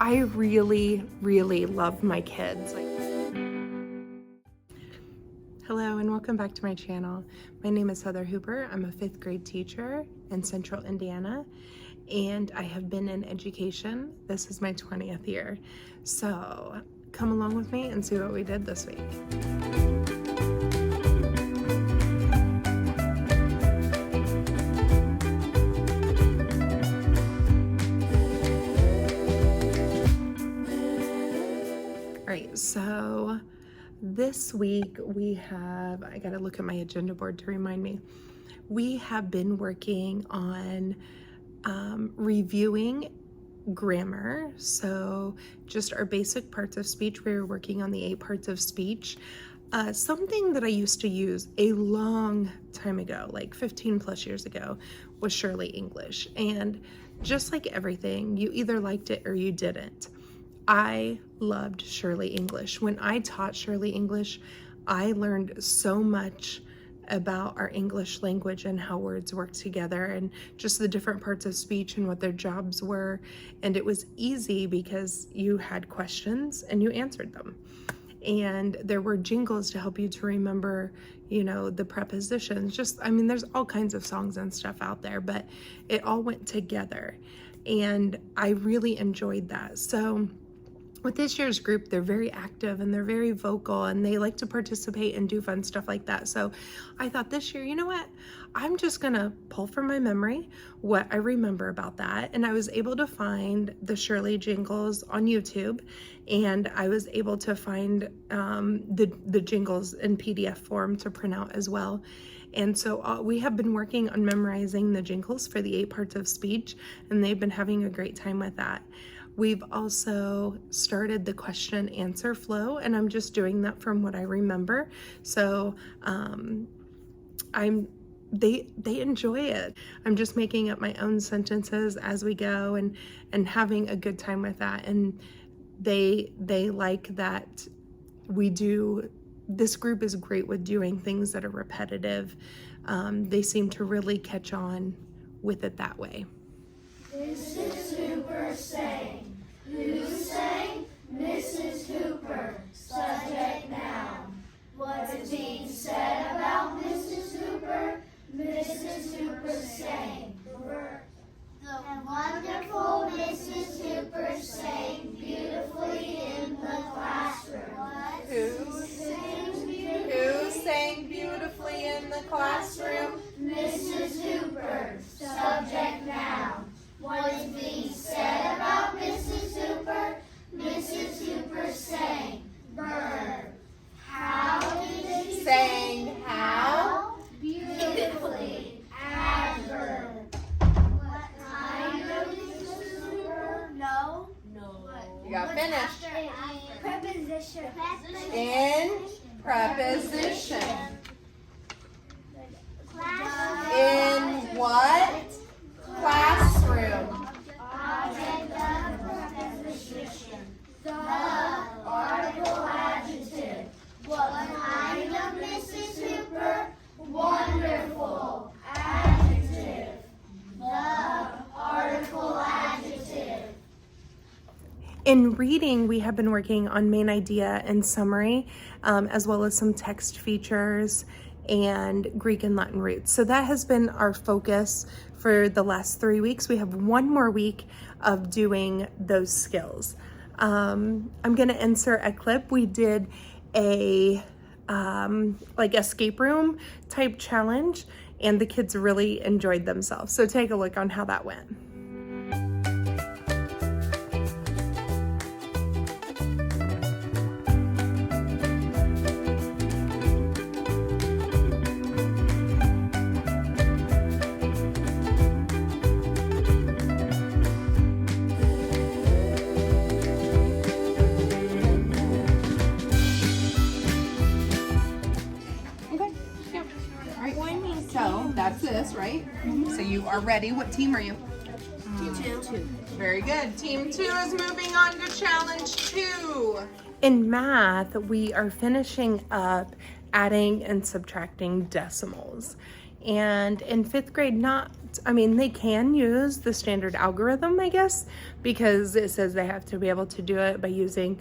I really, really love my kids. Hello and welcome back to my channel. My name is Heather Hooper. I'm a 5th grade teacher in Central Indiana, and I have been in education. This is my 20th year. So come along with me and see what we did this week. All right, so this week we have, I gotta look at my agenda board to remind me. We have been working on reviewing grammar. So just our basic parts of speech. We were working on the 8 parts of speech. Something that I used to use a long time ago, like 15 plus years ago, was Shurley English. And just like everything, you either liked it or you didn't. I loved Shurley English. When I taught Shurley English, I learned so much about our English language and how words work together and just the different parts of speech and what their jobs were. And it was easy because you had questions and you answered them. And there were jingles to help you to remember, you know, the prepositions. There's all kinds of songs and stuff out there, but it all went together. And I really enjoyed that. So with this year's group, they're very active and they're very vocal and they like to participate and do fun stuff like that. So I thought this year, you know what? I'm just gonna pull from my memory what I remember about that. And I was able to find the Shurley jingles on YouTube, and I was able to find the jingles in PDF form to print out as well. And so we have been working on memorizing the jingles for the 8 parts of speech, and they've been having a great time with that. We've also started the question answer flow, and I'm just doing that from what I remember. So they enjoy it. I'm just making up my own sentences as we go and having a good time with that. And they like that we do. This group is great with doing things that are repetitive. They seem to really catch on with it that way. Mrs. Hooper sang. Who sang? Mrs. Hooper. Subject noun. What is being said about Mrs. Hooper? Mrs. Hooper sang. The wonderful Mrs. Hooper sang beautifully in the classroom. Who sang beautifully in the classroom? Mrs. Hooper. Subject noun. What is being said about Mrs. Hooper? Mrs. Hooper sang. Verb. How did she Sang how? Beautifully. Adverb. What kind of Mrs. Hooper? No. You got finished. Preposition. In preposition. In what? Classroom. Object of preposition. The article adjective. What kind of Mrs. Hooper? Wonderful. Adjective. The article adjective. In reading, we have been working on main idea and summary, as well as some text features and Greek and Latin roots. So that has been our focus for the last 3 weeks. We have one more week of doing those skills. I'm gonna insert a clip. We did a like escape room type challenge, and the kids really enjoyed themselves. So take a look on how that went. So that's this, right? Mm-hmm. So you are ready. What team are you? Team 2. Very good. Team 2 is moving on to challenge 2. In math, we are finishing up adding and subtracting decimals. And in 5th grade, they can use the standard algorithm, I guess, because it says they have to be able to do it by using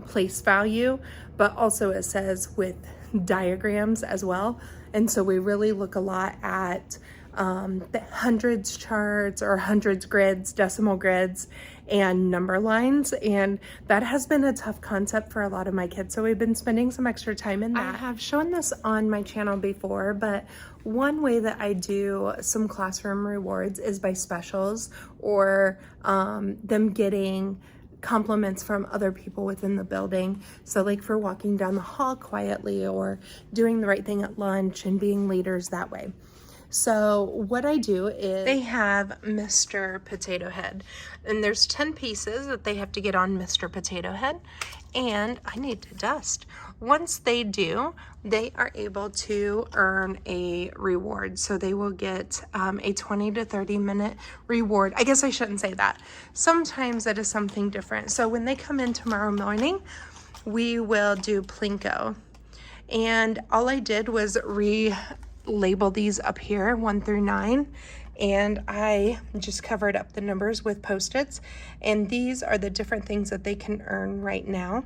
place value, but also it says with diagrams as well. And so we really look a lot at the hundreds charts or hundreds grids, decimal grids, and number lines. And that has been a tough concept for a lot of my kids. So we've been spending some extra time in that. I have shown this on my channel before, but one way that I do some classroom rewards is by specials or them getting compliments from other people within the building. So like for walking down the hall quietly or doing the right thing at lunch and being leaders that way. So what I do is they have Mr. Potato Head, and there's 10 pieces that they have to get on Mr. Potato Head, and I need to dust. Once they do, they are able to earn a reward. So they will get a 20 to 30 minute reward. I guess I shouldn't say that. Sometimes it is something different. So when they come in tomorrow morning, we will do Plinko. And all I did was label these up here 1 through 9, and I just covered up the numbers with Post-its, and these are the different things that they can earn right now.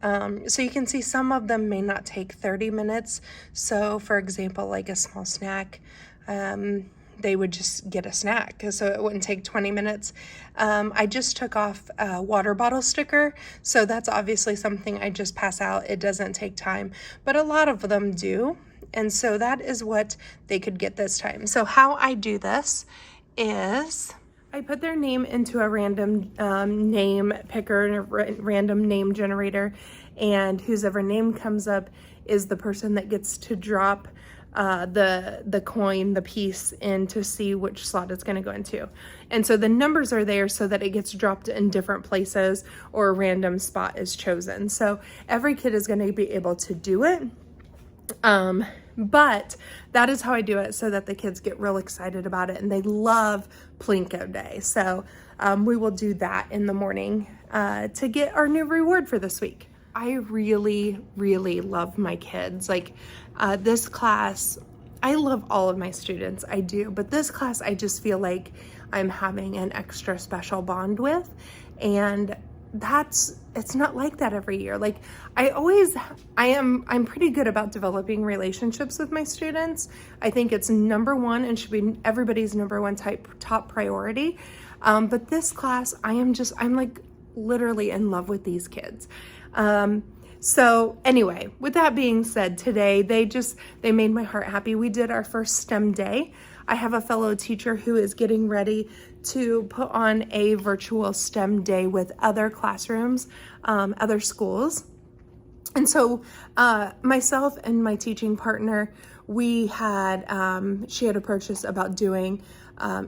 So you can see some of them may not take 30 minutes. So for example, like a small snack, they would just get a snack, so it wouldn't take 20 minutes. I just took off a water bottle sticker, so that's obviously something I just pass out. It doesn't take time, but a lot of them do. And so that is what they could get this time. So how I do this is I put their name into a random name picker and a random name generator, and whoever name comes up is the person that gets to drop the coin, the piece in to see which slot it's going to go into. And so the numbers are there so that it gets dropped in different places or a random spot is chosen. So every kid is going to be able to do it. But that is how I do it so that the kids get real excited about it and they love Plinko Day. So we will do that in the morning to get our new reward for this week. I really, really love my kids. Like this class, I love all of my students, I do, but this class I just feel like I'm having an extra special bond with, and it's not like that every year. Like I'm pretty good about developing relationships with my students. I think it's number one and should be everybody's number one top priority. But this class, I'm like literally in love with these kids. So anyway, with that being said, today they made my heart happy. We did our first STEM day. I have a fellow teacher who is getting ready to put on a virtual STEM day with other classrooms, other schools. And so myself and my teaching partner, she had approached us about doing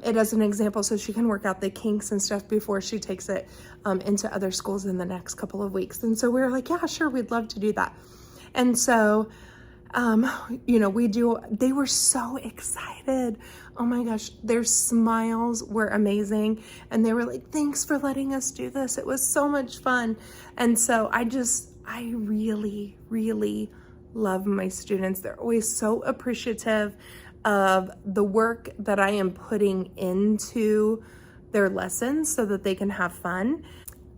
it as an example so she can work out the kinks and stuff before she takes it into other schools in the next couple of weeks. And so we were like, yeah, sure, we'd love to do that. And so they were so excited. Oh my gosh, their smiles were amazing. And they were like, thanks for letting us do this. It was so much fun. And so I really, really love my students. They're always so appreciative of the work that I am putting into their lessons so that they can have fun.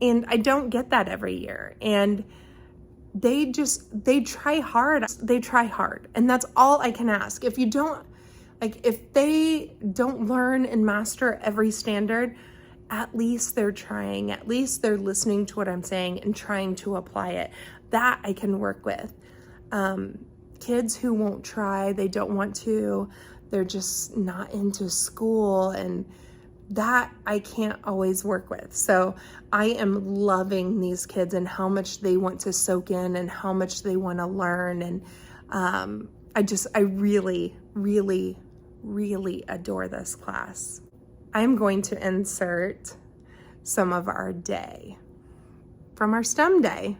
And I don't get that every year. And they try hard. They try hard. And that's all I can ask. If they don't learn and master every standard, at least they're trying. At least they're listening to what I'm saying and trying to apply it. That I can work with. Kids who won't try, they don't want to, they're just not into school, and that I can't always work with. So I am loving these kids and how much they want to soak in and how much they want to learn. And I really, really, really adore this class. I'm going to insert some of our day from our STEM day.